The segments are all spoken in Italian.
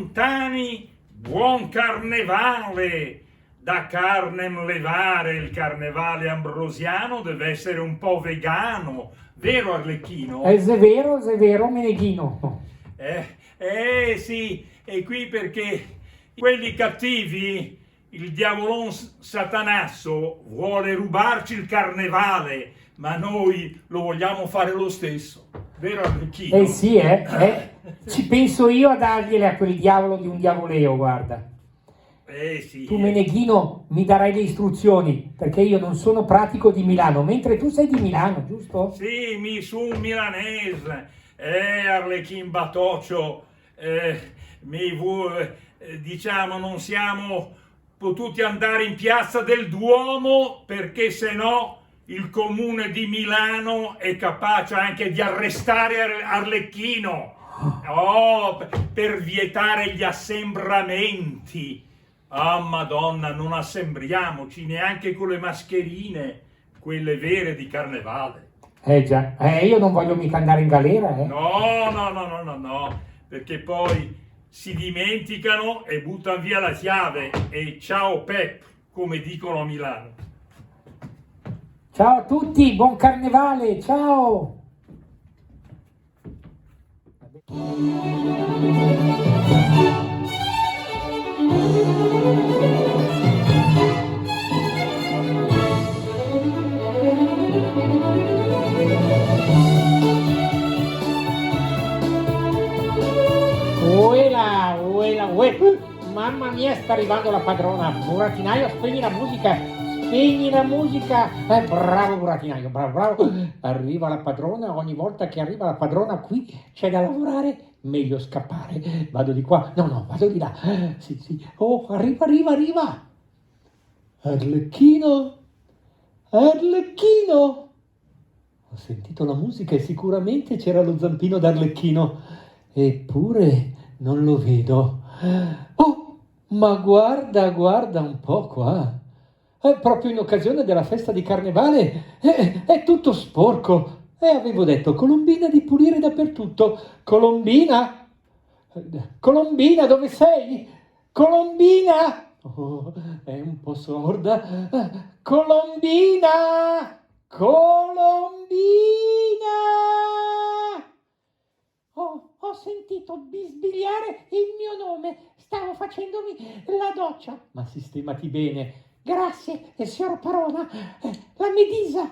lontani, buon carnevale! Da carnem levare, il carnevale ambrosiano deve essere un po' vegano, vero Arlecchino? È vero, Meneghino. Sì, e qui perché quelli cattivi, il diavolon Satanasso vuole rubarci il carnevale, ma noi lo vogliamo fare lo stesso, vero Arlecchino? Sì, ci penso io a dargliele a quel diavolo di un diavoleo, guarda. Sì. Tu Meneghino mi darai le istruzioni, perché io non sono pratico di Milano, mentre tu sei di Milano, giusto? Sì, mi su milanese, Arlecchin Batoccio, diciamo non siamo potuti andare in piazza del Duomo perché se no il comune di Milano è capace anche di arrestare Arlecchino, per vietare gli assembramenti. Ah, Madonna, non assembriamoci neanche con le mascherine, quelle vere di carnevale. Già, io non voglio mica andare in galera, No, perché poi si dimenticano e buttano via la chiave e ciao Pep, come dicono a Milano. Ciao a tutti, buon carnevale, ciao! Mamma mia, sta arrivando la padrona. Burattinaio, spegni la musica. Bravo burattinaio, bravo. Arriva la padrona, ogni volta che arriva la padrona qui c'è da lavorare, meglio scappare. Vado di qua, no, vado di là. Sì. Oh, arriva. Arlecchino. Ho sentito la musica e sicuramente c'era lo zampino d'Arlecchino. Eppure non lo vedo. Oh, ma guarda un po' qua. Proprio in occasione della festa di carnevale è tutto sporco. E avevo detto Colombina di pulire dappertutto. Colombina, dove sei? Colombina! Oh, è un po' sorda. Colombina! Ho sentito bisbigliare il mio nome. Stavo facendomi la doccia. Ma sistemati bene. Grazie, signor Parona. La Medisa.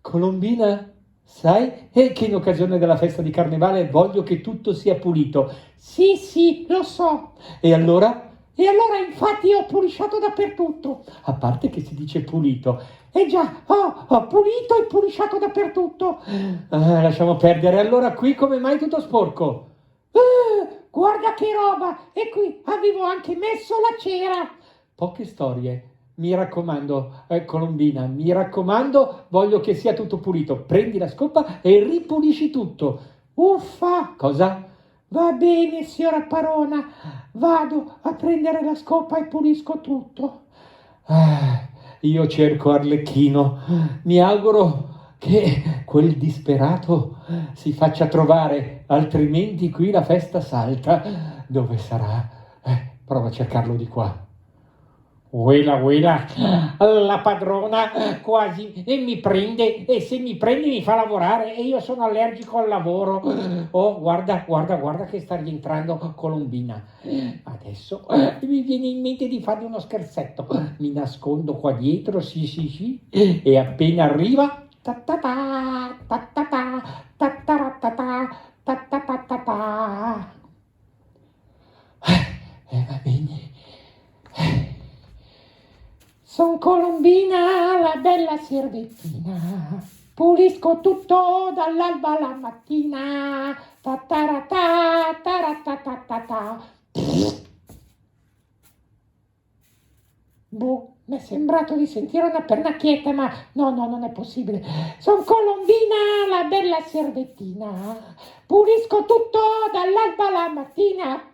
Colombina, sai che in occasione della festa di carnevale voglio che tutto sia pulito. Sì, lo so. E allora? Infatti ho pulisciato dappertutto. A parte che si dice pulito. Già, ho pulito e pulisciato dappertutto. Lasciamo perdere. Allora qui come mai tutto sporco? Guarda che roba! E qui avevo anche messo la cera. Poche storie. Mi raccomando, Colombina, voglio che sia tutto pulito. Prendi la scopa e ripulisci tutto. Uffa! Cosa? Va bene, signora Parona. Vado a prendere la scopa e pulisco tutto. Io cerco Arlecchino. Mi auguro che quel disperato si faccia trovare, altrimenti qui la festa salta. Dove sarà? Prova a cercarlo di qua. Uela, la padrona quasi mi prende, e se mi prende mi fa lavorare e io sono allergico al lavoro. Oh, guarda che sta rientrando Colombina. Adesso mi viene in mente di fargli uno scherzetto. Mi nascondo qua dietro, sì, e appena arriva ta ta ta ta ta ta ta ta ta. Va bene. Son Colombina, la bella servettina, pulisco tutto dall'alba alla mattina. Ta ta ta ta ta ta ta. Boh, mi è sembrato di sentire una pernacchietta, ma no, non è possibile. Son Colombina, la bella servettina, pulisco tutto dall'alba alla mattina.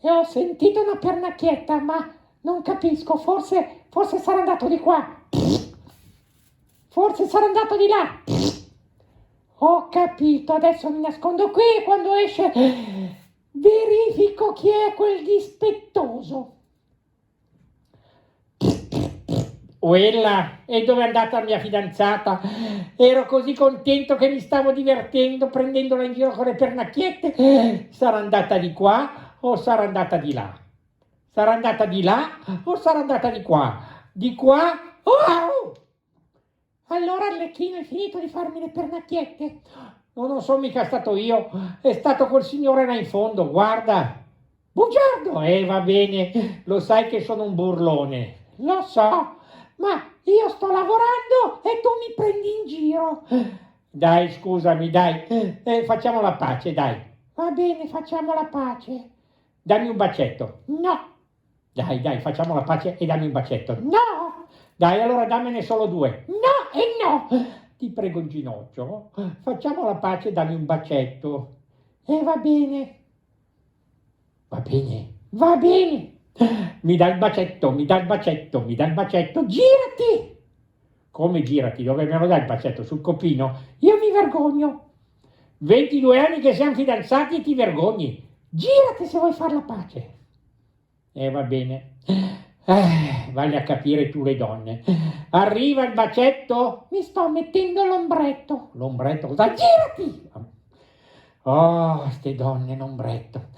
E ho sentito una pernacchietta, ma non capisco, forse sarà andato di qua, forse sarà andato di là. Ho capito, adesso mi nascondo qui e quando esce verifico chi è quel dispettoso. Quella, e dove è andata la mia fidanzata? Ero così contento che mi stavo divertendo prendendola in giro con le pernacchiette. Sarà andata di qua o sarà andata di là? Sarà andata di là o sarà andata di qua? Di qua? Oh! Allora Arlecchino hai finito di farmi le pernacchiette? No, non sono mica stato io, è stato quel signore là in fondo, guarda. Bugiardo! Va bene, lo sai che sono un burlone. Lo so, ma io sto lavorando e tu mi prendi in giro. Dai, scusami, dai, facciamo la pace, dai. Va bene, facciamo la pace. Dammi un bacetto. No. Dai, facciamo la pace e dammi un bacetto. No. Dai, allora dammene solo 2. No e no. Ti prego in ginocchio, facciamo la pace e dammi un bacetto. Va bene. Va bene. Va bene. Mi dai il bacetto, mi dai il bacetto, mi dai il bacetto. Girati. Come girati? Dove me lo dai il bacetto? Sul copino? Io mi vergogno. 22 anni che siamo fidanzati e ti vergogni. Girati se vuoi far la pace. Va bene. Vai a capire tu le donne. Arriva il bacetto? Mi sto mettendo l'ombretto. L'ombretto? Cosa? Girati! Oh, ste donne, l'ombretto.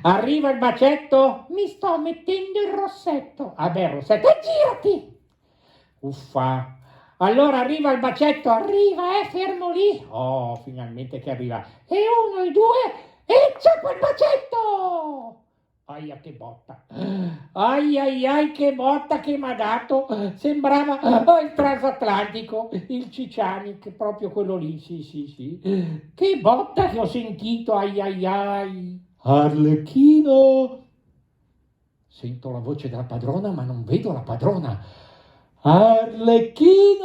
Arriva il bacetto? Mi sto mettendo il rossetto. Vabbè, il rossetto. Girati! Uffa. Allora arriva il bacetto? Arriva, fermo lì. Oh, finalmente che arriva. E 1, e 2, e c'è quel bacetto! Aia che botta, ai che botta che mi ha dato, sembrava il transatlantico, il Titanic, proprio quello lì, sì, che botta che ho sentito, ai. Arlecchino, sento la voce della padrona ma non vedo la padrona. Arlecchino,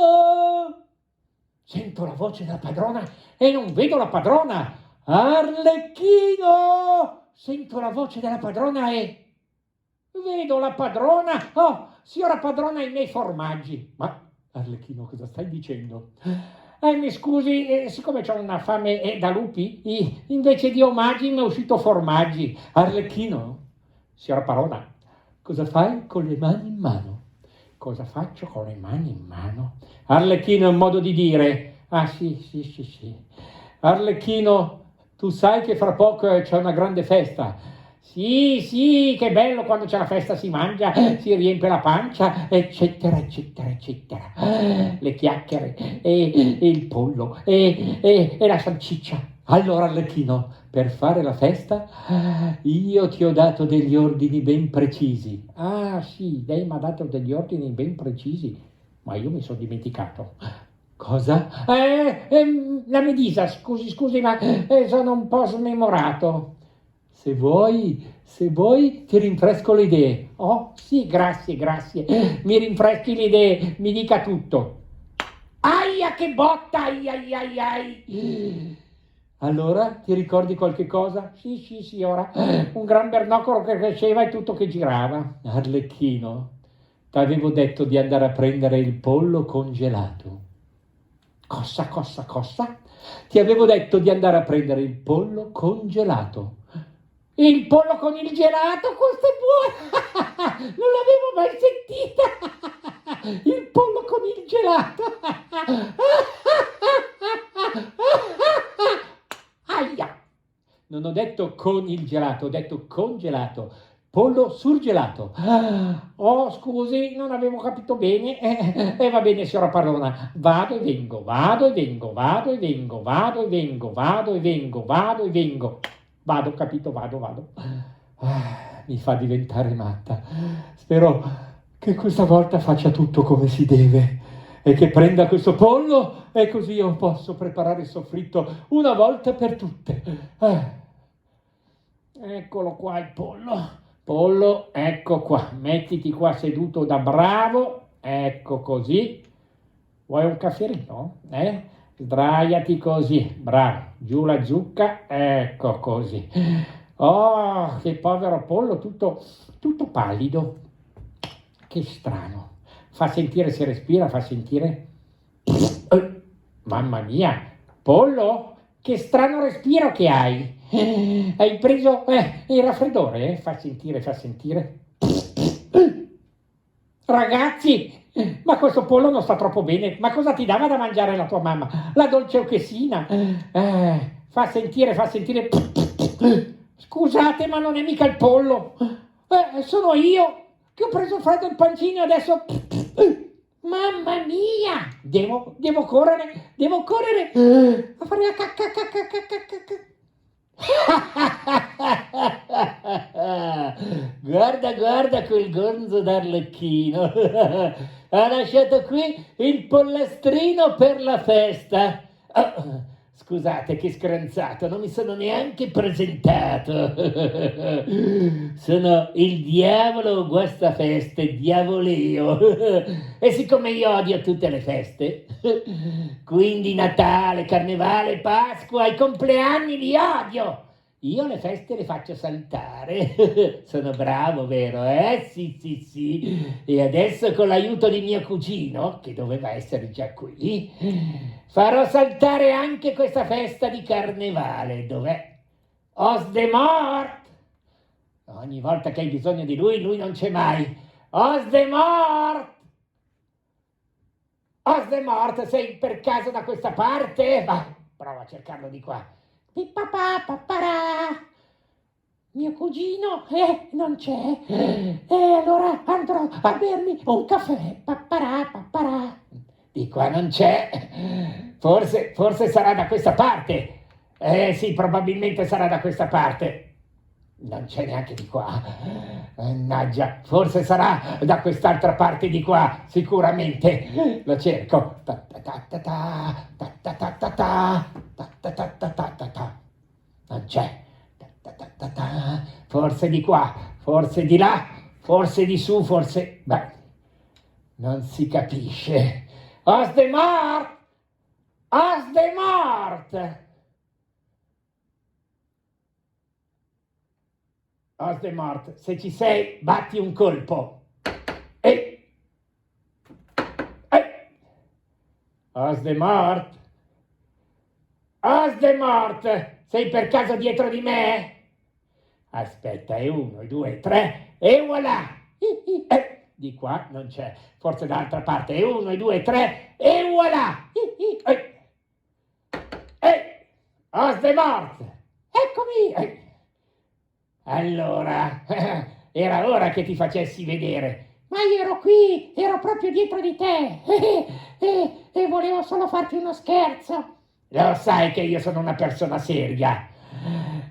sento la voce della padrona e non vedo la padrona. Arlecchino, sento la voce della padrona e vedo la padrona. Oh, signora padrona, i miei formaggi. Ma Arlecchino, cosa stai dicendo? Mi scusi, siccome ho una fame da lupi, invece di omaggi mi è uscito formaggi. Arlecchino, signora padrona, cosa fai con le mani in mano? Cosa faccio con le mani in mano? Arlecchino è un modo di dire. Ah sì. Arlecchino, tu sai che fra poco c'è una grande festa. Sì, che bello quando c'è la festa, si mangia, si riempie la pancia, eccetera. Le chiacchiere, e il pollo, e la salsiccia. Allora, Arlecchino, per fare la festa, io ti ho dato degli ordini ben precisi. Ah sì, lei mi ha dato degli ordini ben precisi, ma io mi sono dimenticato. Cosa? La Medisa, scusi, ma sono un po' smemorato. Se vuoi, ti rinfresco le idee. Oh, sì, grazie. Mi rinfreschi le idee, mi dica tutto. Aia, che botta, ai. Allora, ti ricordi qualche cosa? Sì, ora. Un gran bernoccolo che cresceva e tutto che girava. Arlecchino, t'avevo detto di andare a prendere il pollo congelato. Cosa? Ti avevo detto di andare a prendere il pollo congelato. Il pollo con il gelato? Questo è buono! Non l'avevo mai sentita! Il pollo con il gelato! Aia! Non ho detto con il gelato, ho detto congelato. Pollo surgelato. Oh, scusi, non avevo capito bene. Va bene, signora Parlona. Vado e vengo. Vado, capito, vado. Mi fa diventare matta. Spero che questa volta faccia tutto come si deve e che prenda questo pollo e così io posso preparare il soffritto una volta per tutte. Eccolo qua il pollo. Pollo, ecco qua, mettiti qua seduto da bravo, ecco così. Vuoi un cafferino? Sdraiati così, bravo, giù la zucca, ecco così. Oh, che povero pollo, tutto pallido. Che strano. Fa sentire se respira, fa sentire. Mamma mia, Pollo? Che strano respiro che hai. Hai preso il raffreddore? Fa sentire, fa sentire. Ragazzi, ma questo pollo non sta troppo bene. Ma cosa ti dava da mangiare la tua mamma? La dolce ochesina. Fa sentire, fa sentire. Scusate, ma non è mica il pollo. Sono io che ho preso freddo il pancino e adesso. Mamma mia! Devo correre a fare la cacca. Guarda quel gonzo d'Arlecchino. Ha lasciato qui il pollastrino per la festa. Oh, scusate che scranzato, non mi sono neanche presentato. Sono il diavolo guastafeste, diavoleo. E siccome io odio tutte le feste, quindi Natale, Carnevale, Pasqua, i compleanni li odio. Io le feste le faccio saltare. Sono bravo, vero? Sì. E adesso con l'aiuto di mio cugino, che doveva essere già qui, farò saltare anche questa festa di Carnevale. Dov'è? Osdemort! Ogni volta che hai bisogno di lui non c'è mai. Osdemort! Osdemort, sei per caso da questa parte? Va, prova a cercarlo di qua. Papà, papparà. Mio cugino, non c'è. Allora andrò a bermi un caffè. Papparà. Di qua non c'è. Forse sarà da questa parte. Sì, probabilmente sarà da questa parte. Non c'è neanche di qua. Mannaggia, forse sarà da quest'altra parte di qua, sicuramente. Lo cerco. Non c'è. Forse di qua, forse di là, forse di su, forse. Beh, non si capisce. Osdemort! Osdemort, se ci sei, batti un colpo. Osdemort, sei per caso dietro di me? Aspetta, è 1, 2, 3, e voilà! Di qua non c'è, forse dall'altra parte, è 1, 2, 3, e voilà! Osdemort! Eccomi! Allora, era ora che ti facessi vedere. Ma io ero qui, ero proprio dietro di te. E volevo solo farti uno scherzo. Lo sai che io sono una persona seria.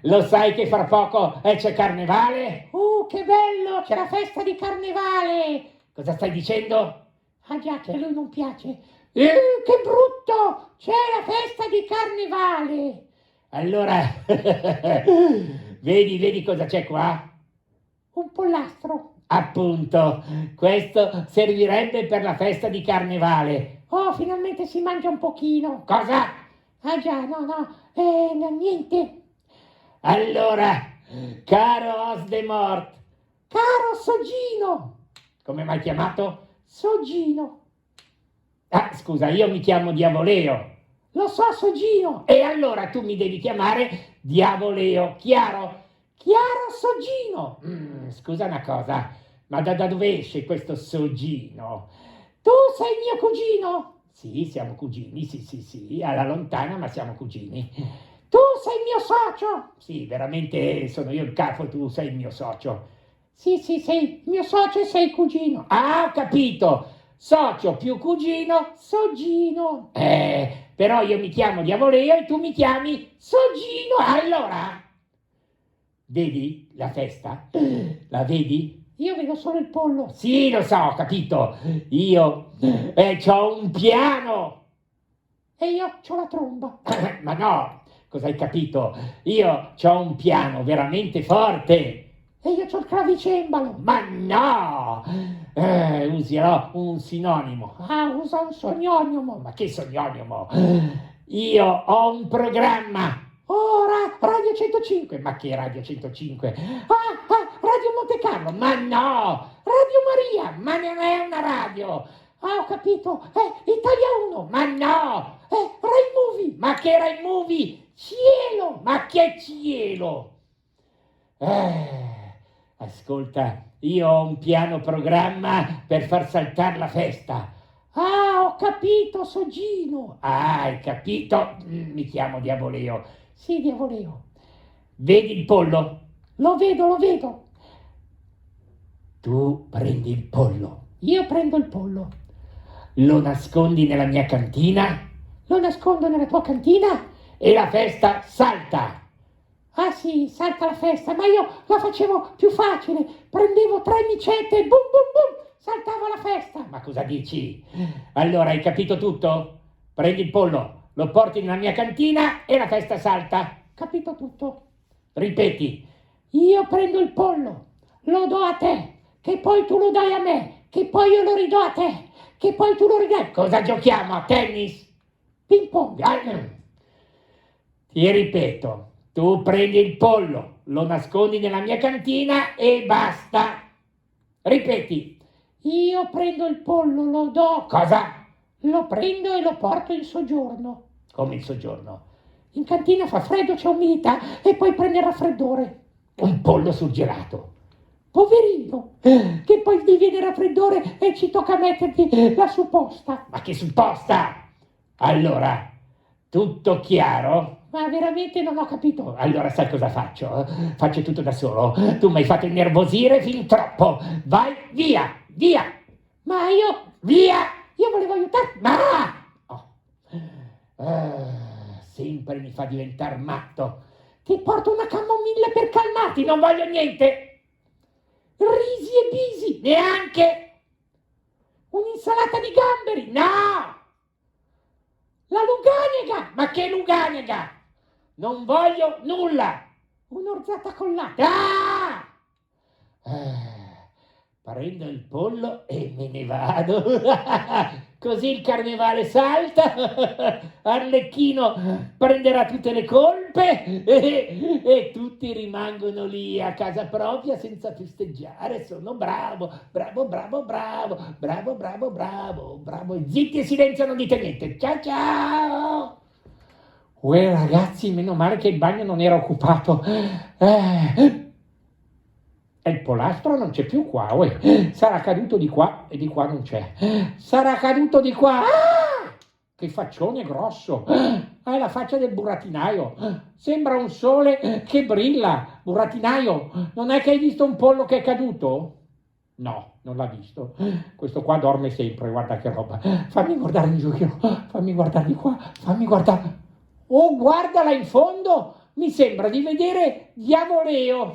Lo sai che fra poco c'è Carnevale? Che bello, c'è la festa di Carnevale. Cosa stai dicendo? Ah già, che a lui non piace. Che brutto, c'è la festa di Carnevale. Allora, vedi cosa c'è qua? Un pollastro. Appunto, questo servirebbe per la festa di Carnevale. Oh, finalmente si mangia un pochino. Cosa? Ah già, no, niente. Allora, caro Osdemort. Caro Soggino. Come m'hai chiamato? Soggino. Ah, scusa, io mi chiamo Diavoleo. Lo so, Soggino. E allora tu mi devi chiamare Diavoleo, chiaro? Chiaro, Soggino. Scusa una cosa, ma da dove esce questo Soggino? Tu sei mio cugino? Sì, siamo cugini, sì, alla lontana, ma siamo cugini. Tu sei il mio socio? Sì, veramente sono io il capo e tu sei il mio socio. Sì, sei il mio socio e sei cugino. Ah, ho capito. Socio più cugino, Soggino. Però io mi chiamo Diavoleo e tu mi chiami Soggino. Allora, vedi la festa? La vedi? Io vedo solo il pollo. Sì, lo so, ho capito. Io c'ho un piano. E io c'ho la tromba. Ma no, cosa hai capito? Io c'ho un piano veramente forte. E io c'ho il clavicembalo. Ma no! Userò un sinonimo. Ah, usa un sognonimo. Ma che sognonimo? Io ho un programma. Ora, Radio 105. Ma che Radio 105? Radio Monte Carlo. Ma no! Radio Maria. Ma non è una radio. Ah, ho capito, Italia 1. Ma no! Rai Movie. Ma che Rai Movie? Cielo. Ma che cielo! Ascolta, io ho un piano programma per far saltare la festa. Ah, ho capito, Sogino. Ah, hai capito? Mi chiamo Diavoleo. Sì, Diavoleo. Vedi il pollo? Lo vedo. Tu prendi il pollo, Io prendo il pollo. lo nascondi nella mia cantina Lo nascondo nella tua cantina? e la festa salta. Ah sì, salta la festa, ma io la facevo più facile. Prendevo 3 micette e bum bum bum, saltava la festa. Ma cosa dici? Allora, hai capito tutto? Prendi il pollo, lo porti nella mia cantina e la festa salta. Capito tutto. Ripeti. Io prendo il pollo, lo do a te, che poi tu lo dai a me, che poi io lo ridò a te, che poi tu lo ridai. Cosa giochiamo a tennis? Ping pong. Ti ripeto, tu prendi il pollo, lo nascondi nella mia cantina e basta. Ripeti. Io prendo il pollo, lo do. Cosa? Lo prendo e lo porto in soggiorno. Come il soggiorno? In cantina fa freddo, c'è umidità e poi prende il raffreddore. Un pollo surgelato. Poverino, che poi gli viene il raffreddore e ci tocca metterti la supposta. Ma che supposta? Allora, tutto chiaro? Ma veramente non ho capito. Allora sai cosa faccio? Faccio tutto da solo. Tu mi hai fatto innervosire fin troppo. Vai via, via, Ma io via. volevo aiutarti. Ma! Sempre mi fa diventare matto. Ti porto una camomilla per calmarti. Non voglio niente. Risi e bisi. Neanche. Un'insalata di gamberi. No! La luganega. Ma che luganega? Non voglio nulla. Un'orzata con latte. Ah! Prendo il pollo e me ne vado. Così il carnevale salta. Arlecchino prenderà tutte le colpe e tutti rimangono lì a casa propria senza festeggiare. Sono bravo. E zitti e silenzio, non dite niente. Ciao ciao. Uè ragazzi, meno male che il bagno non era occupato. E il polastro non c'è più qua, uè. Sarà caduto di qua e di qua non c'è. Sarà caduto di qua. Ah! Che faccione grosso. È la faccia del burattinaio. Sembra un sole che brilla. Burattinaio, non è che hai visto un pollo che è caduto? No, non l'ha visto. Questo qua dorme sempre, guarda che roba. Fammi guardare in giro, fammi guardare di qua, fammi guardare. Oh, guardala in fondo, mi sembra di vedere Diavoleo.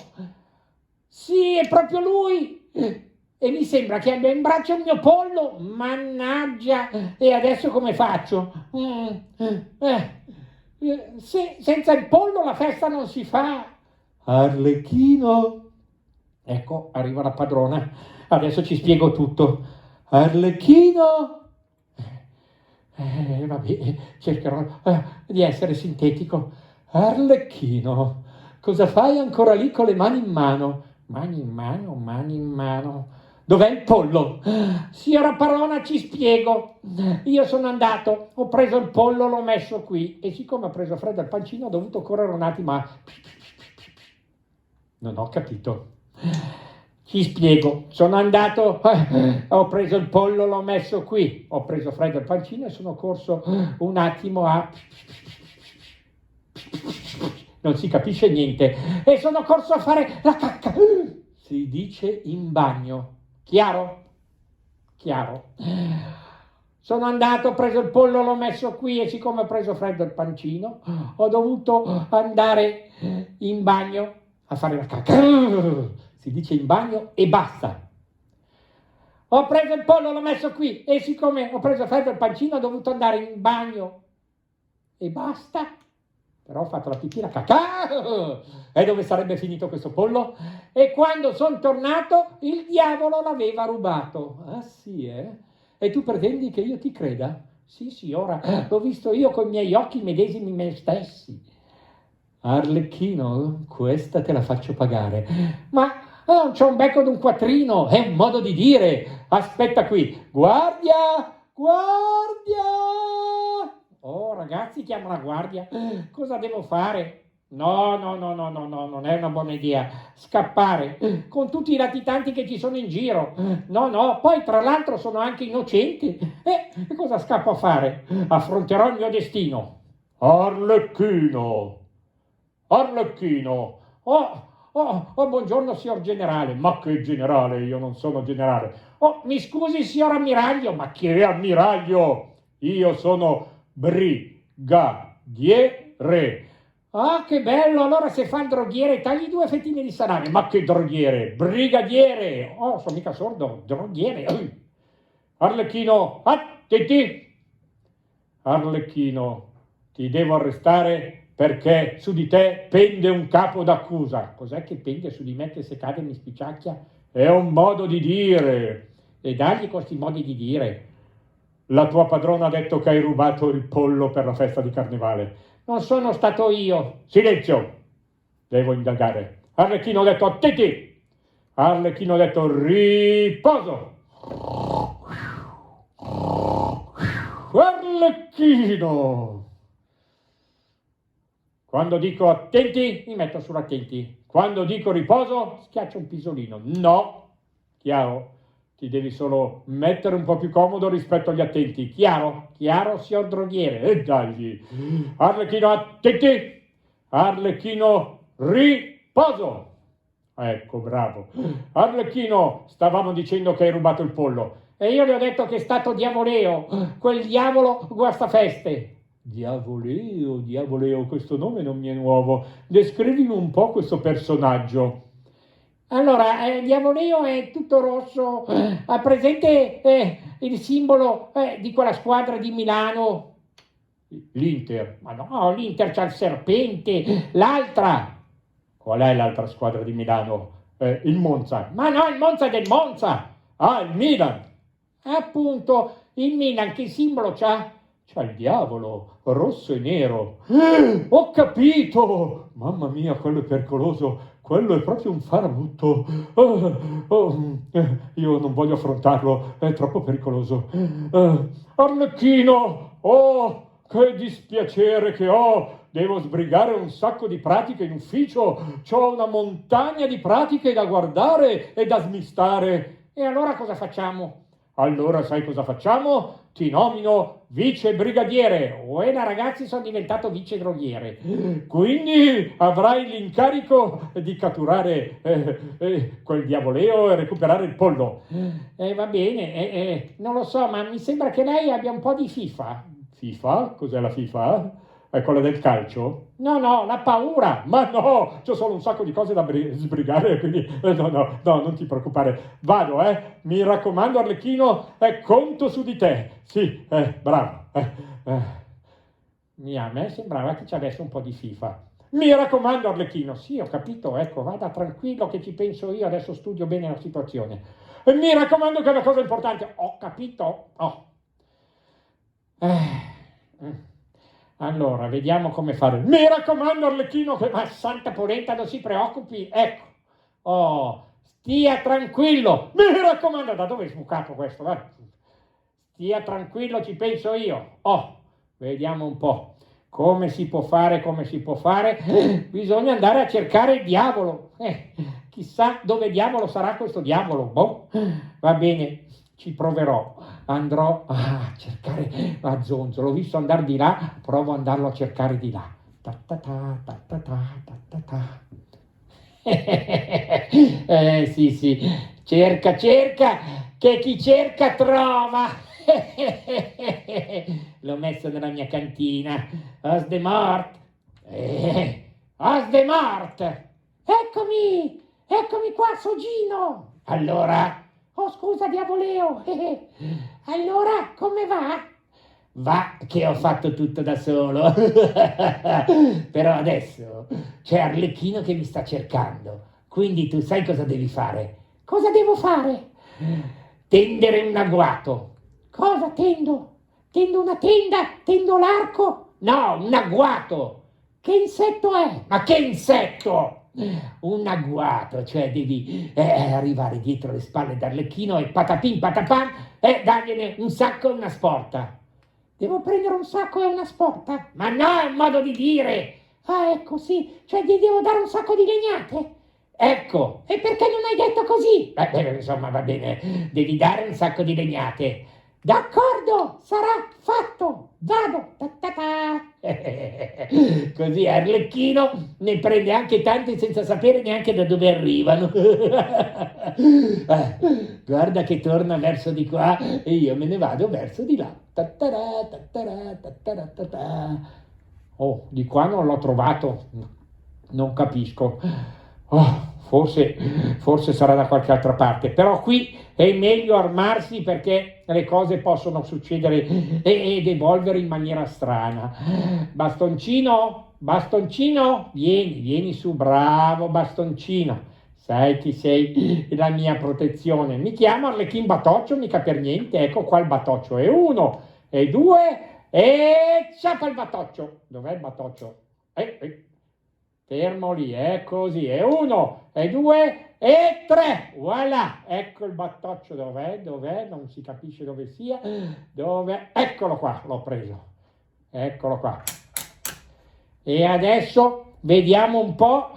Sì, è proprio lui. E mi sembra che abbia in braccio il mio pollo. Mannaggia. E adesso come faccio? Senza il pollo la festa non si fa. Arlecchino. Ecco, arriva la padrona. Adesso ci spiego tutto. Arlecchino. Vabbè, cercherò di essere sintetico. Arlecchino, cosa fai ancora lì con le mani in mano? Mani in mano. Dov'è il pollo? Signora Parona, ci spiego. Io sono andato, ho preso il pollo, l'ho messo qui e siccome ho preso freddo al pancino ho dovuto correre un attimo a... Non ho capito. Ci spiego, sono andato, ho preso il pollo, l'ho messo qui, ho preso freddo al pancino e sono corso un attimo a... Non si capisce niente. E sono corso a fare la cacca. Si dice in bagno. Chiaro? Chiaro. Sono andato, ho preso il pollo, l'ho messo qui e siccome ho preso freddo il pancino, ho dovuto andare in bagno a fare la cacca. Si dice in bagno e basta. Ho preso il pollo, l'ho messo qui e siccome ho preso freddo il pancino, ho dovuto andare in bagno e basta. Però ho fatto la pipì, la cacca. E dove sarebbe finito questo pollo? E quando sono tornato, il diavolo l'aveva rubato. Ah sì, eh? E tu pretendi che io ti creda? Sì, ora l'ho visto io con i miei occhi medesimi me stessi. Arlecchino, questa te la faccio pagare. Ma non c'ho un becco d'un quattrino, è un modo di dire. Aspetta qui, guardia, guardia. Oh ragazzi, chiamo la guardia, cosa devo fare? No, non è una buona idea. Scappare con tutti i latitanti che ci sono in giro. No, poi tra l'altro sono anche innocenti. E cosa scappo a fare? Affronterò il mio destino. Arlecchino! Arlecchino! Oh, buongiorno signor generale. Ma che generale? Io non sono generale. Oh, mi scusi signor ammiraglio. Ma che ammiraglio? Io sono brigadiere. Ah, che bello! Allora se fa il droghiere tagli 2 fettine di salame. Ma che droghiere? Brigadiere! Oh, sono mica sordo. Droghiere. Arlecchino, attenti! Arlecchino, ti devo arrestare perché su di te pende un capo d'accusa. Cos'è che pende su di me che se cade mi spicciacchia? È un modo di dire. E dagli questi modi di dire. La tua padrona ha detto che hai rubato il pollo per la festa di carnevale. Non sono stato io. Silenzio! Devo indagare. Arlecchino ha detto attenti! Arlecchino ha detto riposo! Arlecchino! Quando dico attenti, mi metto sull'attenti. Quando dico riposo, schiaccio un pisolino. No! Chiaro? Ti devi solo mettere un po' più comodo rispetto agli attenti. Chiaro? Chiaro, signor droghiere. E dagli. Arlecchino, attenti. Arlecchino, riposo. Ecco, bravo. Arlecchino, stavamo dicendo che hai rubato il pollo. E io le ho detto che è stato Diavoleo, quel diavolo guastafeste. Diavoleo, questo nome non mi è nuovo. Descrivimi un po' questo personaggio. Allora, Diavoleo è tutto rosso, ha presente il simbolo di quella squadra di Milano? L'Inter? Ma no, l'Inter c'ha il serpente, l'altra. Qual è l'altra squadra di Milano? Il Monza. Ma no, il Monza è del Monza. Ah, il Milan. Appunto, il Milan che simbolo c'ha? C'ha il diavolo, rosso e nero. Ho capito! Mamma mia, quello è pericoloso. Quello è proprio un farabutto. Io non voglio affrontarlo, è troppo pericoloso. Arlecchino! Oh, che dispiacere che ho! Devo sbrigare un sacco di pratiche in ufficio. C'ho una montagna di pratiche da guardare e da smistare. E allora cosa facciamo? Allora sai cosa facciamo? Ti nomino vice brigadiere. Uena ragazzi, sono diventato vice droghiere. Quindi avrai l'incarico di catturare quel diavoleo e recuperare il pollo. Va bene, non lo so, ma mi sembra che lei abbia un po' di FIFA. FIFA? Cos'è la FIFA? È quella del calcio? No, la paura. Ma no, c'ho solo un sacco di cose da sbrigare, quindi no, non ti preoccupare. Vado, mi raccomando Arlecchino, conto su di te. Sì, bravo. A me sembrava che ci avesse un po' di FIFA. Mi raccomando Arlecchino. Sì, ho capito, ecco, vada tranquillo che ci penso io, adesso studio bene la situazione. Mi raccomando che è una cosa importante. Ho capito. Allora, vediamo come fare. Mi raccomando, Arlecchino, ma santa polenta, non si preoccupi. Ecco. Stia tranquillo. Mi raccomando, da dove è sbucato questo? Stia tranquillo, ci penso io. Vediamo un po'. Come si può fare? Bisogna andare a cercare il diavolo. Chissà dove diavolo sarà questo diavolo. Boh. Va bene, ci proverò. Andrò a cercare a Zonzo, l'ho visto andare di là, provo ad andarlo a cercare di là. Sì, cerca, che chi cerca trova. L'ho messo nella mia cantina. Os de mort. Eccomi qua, Sogino. Allora... Oh, scusa, diavoleo. Allora, come va? Va che ho fatto tutto da solo. Però adesso c'è Arlecchino che mi sta cercando. Quindi tu sai cosa devi fare? Cosa devo fare? Tendere un agguato. Cosa tendo? Tendo una tenda? Tendo l'arco? No, un agguato. Che insetto è? Ma che insetto? un agguato, cioè devi arrivare dietro le spalle d'Arlecchino e patapim patapam e dargliene un sacco e una sporta. Devo prendere un sacco e una sporta? Ma no, è un modo di dire! Ah, ecco, sì, cioè gli devo dare un sacco di legnate? Ecco! E perché non hai detto così? Insomma, va bene, devi dare un sacco di legnate. D'accordo, sarà fatto, vado, ta ta ta. Così Arlecchino ne prende anche tanti senza sapere neanche da dove arrivano. Guarda che torna verso di qua e io me ne vado verso di là. Ta-ta-ra, ta-ta-ra, ta-ta-ra, ta-ta. Oh, di qua non l'ho trovato, non capisco. Oh, forse sarà da qualche altra parte, però qui è meglio armarsi perché le cose possono succedere ed evolvere in maniera strana. Bastoncino, vieni su, bravo bastoncino. Sai che sei la mia protezione. Mi chiamo Arlecchin Batoccio, mica per niente. Ecco qua il batoccio. E 1, e 2, e ciapa il batoccio. Dov'è il batoccio? Fermo lì, è così. E 1, e 2, e 3. Voilà, ecco il battoccio. Dov'è? Non si capisce dove sia. Dove? Eccolo qua, l'ho preso. Eccolo qua. E adesso vediamo un po'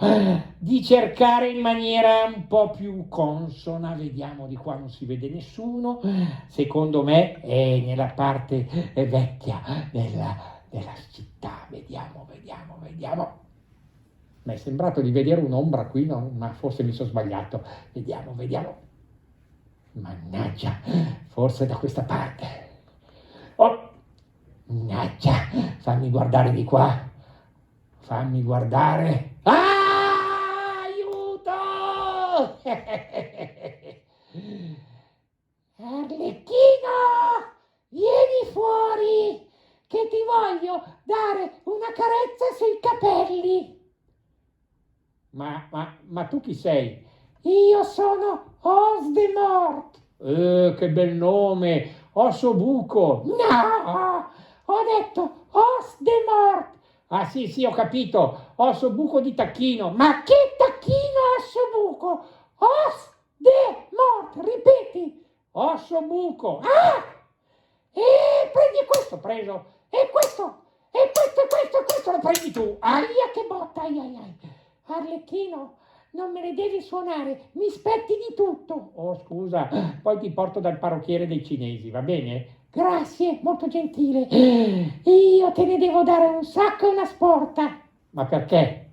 di cercare in maniera un po' più consona. Vediamo, di qua non si vede nessuno. Secondo me è nella parte vecchia della città. Vediamo. Mi è sembrato di vedere un'ombra qui, no? Ma forse mi sono sbagliato. Vediamo. Mannaggia, forse da questa parte. Oh, mannaggia, fammi guardare di qua. Fammi guardare. Ah, aiuto! Arlecchino, vieni fuori, che ti voglio dare una carezza sui capelli. Ma tu chi sei? Io sono Osdemort. Che bel nome, Ossobuco. No, ho detto Osdemort. Ah sì, ho capito, Ossobuco di Tacchino. Ma che Tacchino Ossobuco? Osdemort, ripeti. Ossobuco. Ah! E prendi questo, preso. E questo lo prendi tu. Aia che botta, ai. Arlecchino, non me ne devi suonare, mi spetti di tutto. Oh, scusa, poi ti porto dal parrucchiere dei cinesi, va bene? Grazie, molto gentile. Io te ne devo dare un sacco e una sporta. Ma perché?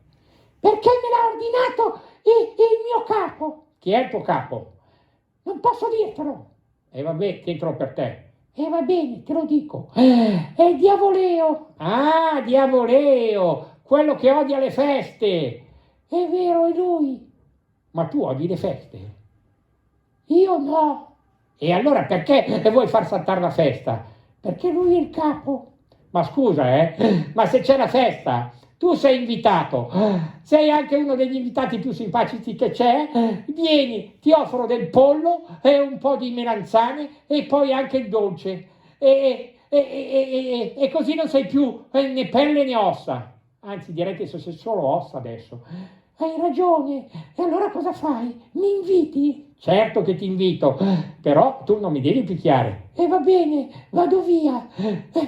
Perché me l'ha ordinato il mio capo. Chi è il tuo capo? Non posso dirtelo. E vabbè, che entro per te. E va bene, te lo dico. È Diavoleo. Ah, Diavoleo, quello che odia le feste. È vero, è lui. Ma tu odi le feste? Io no. E allora perché vuoi far saltare la festa? Perché lui è il capo. Ma scusa, ma se c'è la festa, tu sei invitato, sei anche uno degli invitati più simpatici che c'è, vieni, ti offro del pollo e un po' di melanzane e poi anche il dolce. E così non sei più né pelle né ossa. Anzi, direi che sei solo ossa adesso. Hai ragione. E allora cosa fai? Mi inviti? Certo che ti invito, però tu non mi devi picchiare. E va bene, vado via.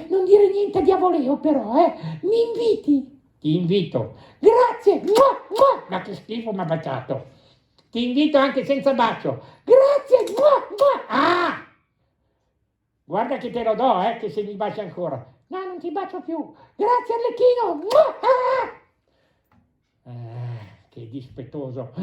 Non dire niente a Diavoleo però, Mi inviti? Ti invito. Grazie. Mua. Ma che schifo mi ha baciato. Ti invito anche senza bacio. Grazie. Mua. Ah! Guarda che te lo do, che se mi baci ancora. No, non ti bacio più. Grazie Arlecchino. Che dispettoso.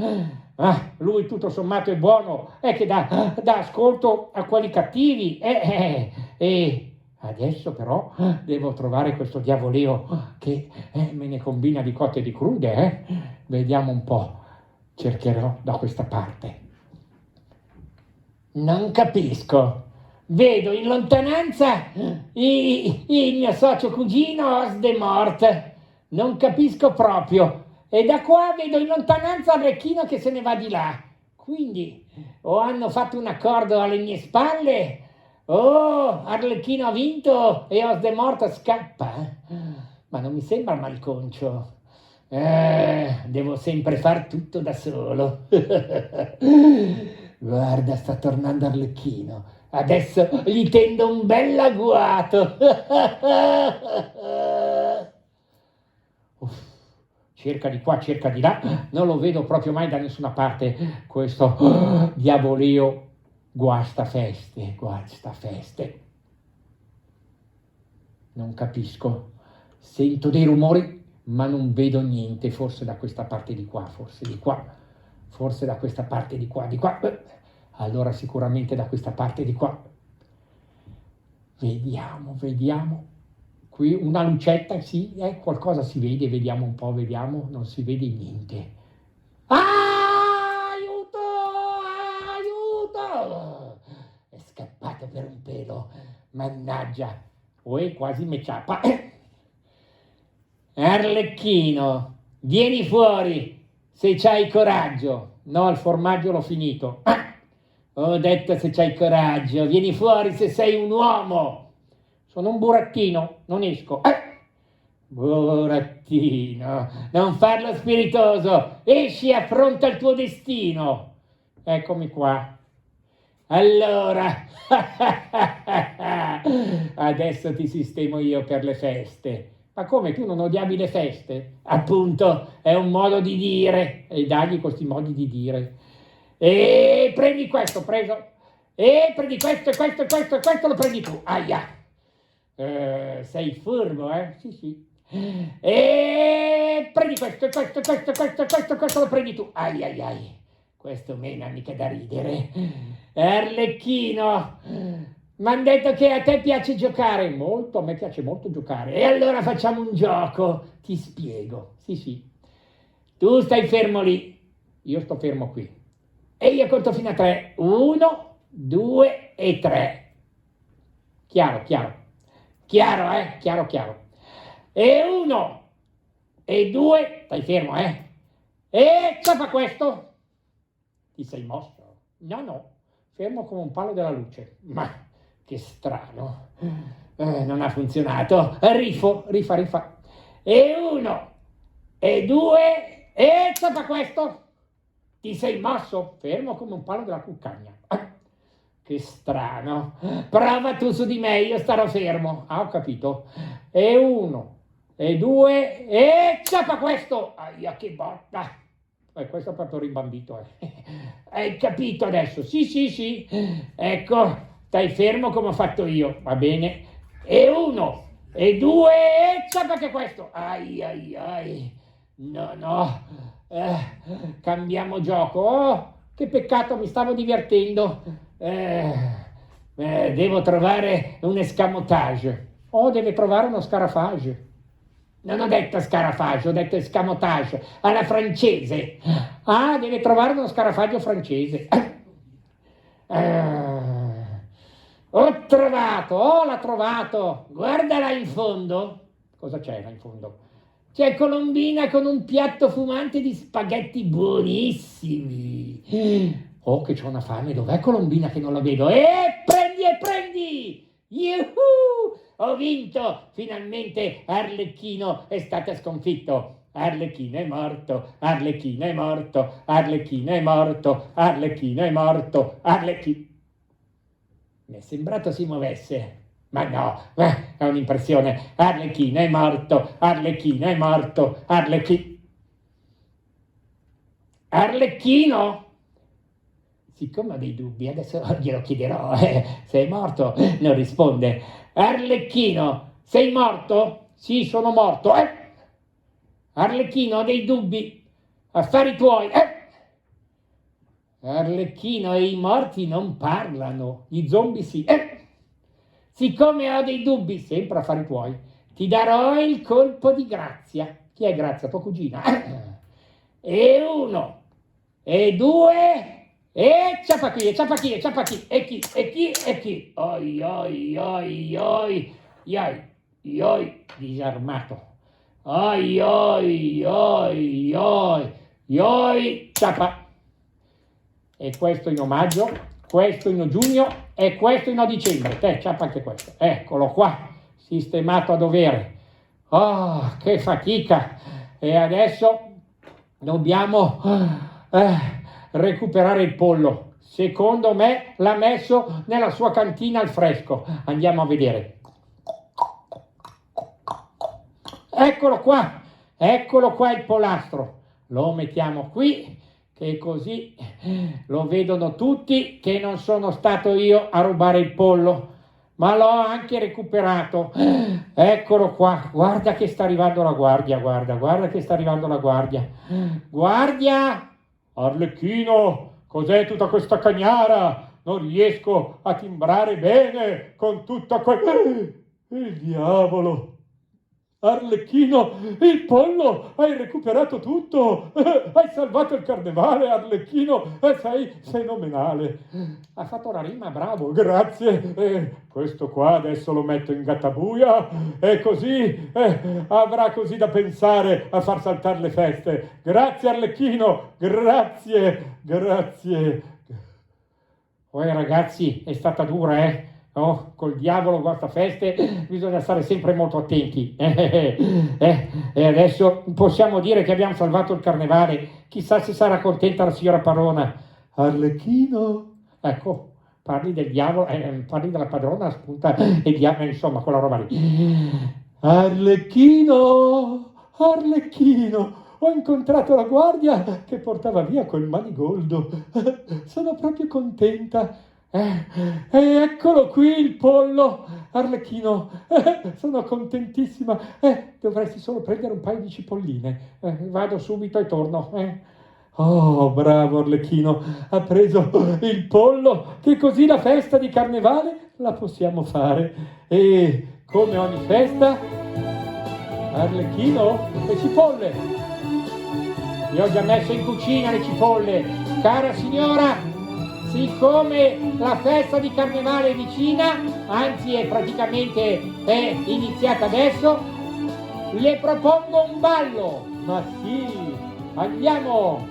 Lui tutto sommato è buono, è che dà ascolto a quelli cattivi. E adesso però devo trovare questo Diavoleo che me ne combina di cotte e di crude. Vediamo un po'. Cercherò da questa parte. Non capisco. Vedo in lontananza il mio socio cugino Osdemort. Non capisco proprio. E da qua vedo in lontananza Arlecchino che se ne va di là. Quindi o hanno fatto un accordo alle mie spalle, o Arlecchino ha vinto e Osdemort scappa. Ma non mi sembra malconcio. Devo sempre far tutto da solo. Guarda, sta tornando Arlecchino. Adesso gli tendo un bel agguato. Uff, cerca di qua, cerca di là. Non lo vedo proprio mai da nessuna parte. Questo diavoleo guasta feste, guasta feste. Non capisco. Sento dei rumori, ma non vedo niente. Forse da questa parte di qua, forse di qua. Forse da questa parte di qua, di qua. Allora sicuramente da questa parte di qua. Vediamo, vediamo. Qui una lucetta, sì, qualcosa si vede, vediamo un po', vediamo. Non si vede niente. Ah, aiuto, aiuto! È scappato per un pelo. Mannaggia. Quasi mi ciappa. Arlecchino, vieni fuori se c'hai coraggio. No, il formaggio l'ho finito. Ho detto se c'hai coraggio, vieni fuori se sei un uomo. Sono un burattino, non esco. Burattino, non farlo spiritoso, esci e affronta il tuo destino. Eccomi qua. Allora, adesso ti sistemo io per le feste. Ma come, tu non odiavi le feste? Appunto, è un modo di dire, e dagli questi modi di dire. E prendi questo, preso. E prendi questo, e questo, e questo, e questo lo prendi tu. Aia. Sei furbo, eh? Sì, sì. E prendi questo, e questo, e questo, e questo, e questo, e questo lo prendi tu. Ai, ai, ai. Questo mena mica da ridere. Arlecchino, mi hanno detto che a te piace giocare. Molto, a me piace molto giocare. E allora facciamo un gioco. Ti spiego. Sì, sì. Tu stai fermo lì. Io sto fermo qui. E io conto fino a 3. 1, 2 e 3. Chiaro, chiaro. Chiaro, chiaro, chiaro. E 1, e 2. Stai fermo, E cosa fa questo? Ti sei mosso? No, no. Fermo come un palo della luce. Ma che strano. Non ha funzionato. Rifa. E 1, e 2, e cosa fa questo? Ti sei mosso? Fermo come un palo della cuccagna. Che strano. Prova tu su di me, io starò fermo. Ho capito. E 1, e 2, e cosa fa questo? Aia, che botta. Questo è proprio rimbambito. Hai capito adesso? Sì. Ecco, stai fermo come ho fatto io, va bene? E 1, e 2, e cosa che questo? Ai. No. Cambiamo gioco. Oh, che peccato, mi stavo divertendo. Devo trovare un escamotage. Deve trovare uno scarafage. Non ho detto scarafage, ho detto escamotage, alla francese. Deve trovare uno scarafaggio francese. L'ho trovato. Guarda là in fondo. Cosa c'è là in fondo? C'è Colombina con un piatto fumante di spaghetti buonissimi. Oh, che c'ho una fame. Dov'è Colombina che non la vedo? Prendi! Yuhu! Ho vinto! Finalmente Arlecchino è stato sconfitto. Arlecchino è morto. Mi è sembrato si muovesse. Ma no, è un'impressione. Arlecchino è morto. Arlecchino? Siccome ho dei dubbi, adesso glielo chiederò. Se è morto, non risponde. Arlecchino, sei morto? Sì, sono morto. Arlecchino, ho dei dubbi. Affari tuoi. Arlecchino, e i morti non parlano. Gli zombie sì. Siccome ho dei dubbi, sempre affari tuoi, ti darò il colpo di Grazia. Chi è Grazia? Tua cugina. E 1, e 2... E ciappa qui. E chi? Oi, disarmato. Ciappa. E questo in omaggio, questo in giugno e questo in dicembre. Te, ciappa anche questo. Eccolo qua, sistemato a dovere. Oh, che fatica. E adesso dobbiamo recuperare il pollo. Secondo me l'ha messo nella sua cantina al fresco. Andiamo a vedere. Eccolo qua il polastro. Lo mettiamo qui, che così lo vedono tutti che non sono stato io a rubare il pollo, ma l'ho anche recuperato. Eccolo qua, guarda che sta arrivando la guardia, guarda che sta arrivando la guardia. Guardia! Arlecchino, cos'è tutta questa cagnara? Non riesco a timbrare bene con tutta il diavolo! Arlecchino, il pollo, hai recuperato tutto, hai salvato il carnevale, Arlecchino, sei fenomenale. Ha fatto la rima, bravo, grazie. Questo qua adesso lo metto in gattabuia e così avrà così da pensare a far saltare le feste. Grazie Arlecchino, grazie. Ragazzi, è stata dura, Oh, col diavolo questa feste bisogna stare sempre molto attenti. E adesso possiamo dire che abbiamo salvato il carnevale. Chissà se sarà contenta la signora Parona. Arlecchino, ecco, parli del diavolo, parli della padrona, spunta e diavolo, insomma, quella roba lì. Arlecchino, ho incontrato la guardia che portava via quel manigoldo. Sono proprio contenta. E eccolo qui il pollo, Arlecchino, sono contentissima. Dovresti solo prendere un paio di cipolline. Vado subito e torno. Oh, bravo Arlecchino, ha preso il pollo, che così la festa di carnevale la possiamo fare. E come ogni festa, Arlecchino, le cipolle. Le ho già messe in cucina le cipolle. Cara signora, siccome la festa di carnevale è vicina, anzi è praticamente iniziata adesso, le propongo un ballo. Ma sì, andiamo!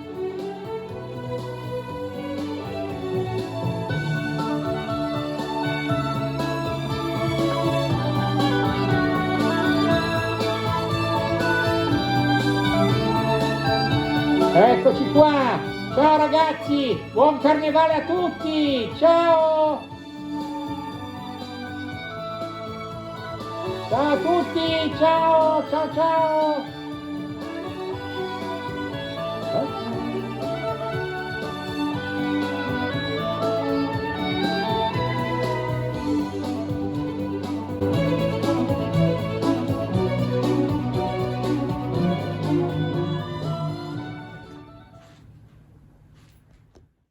Eccoci qua! Ciao ragazzi, buon carnevale a tutti, ciao! Ciao a tutti, ciao!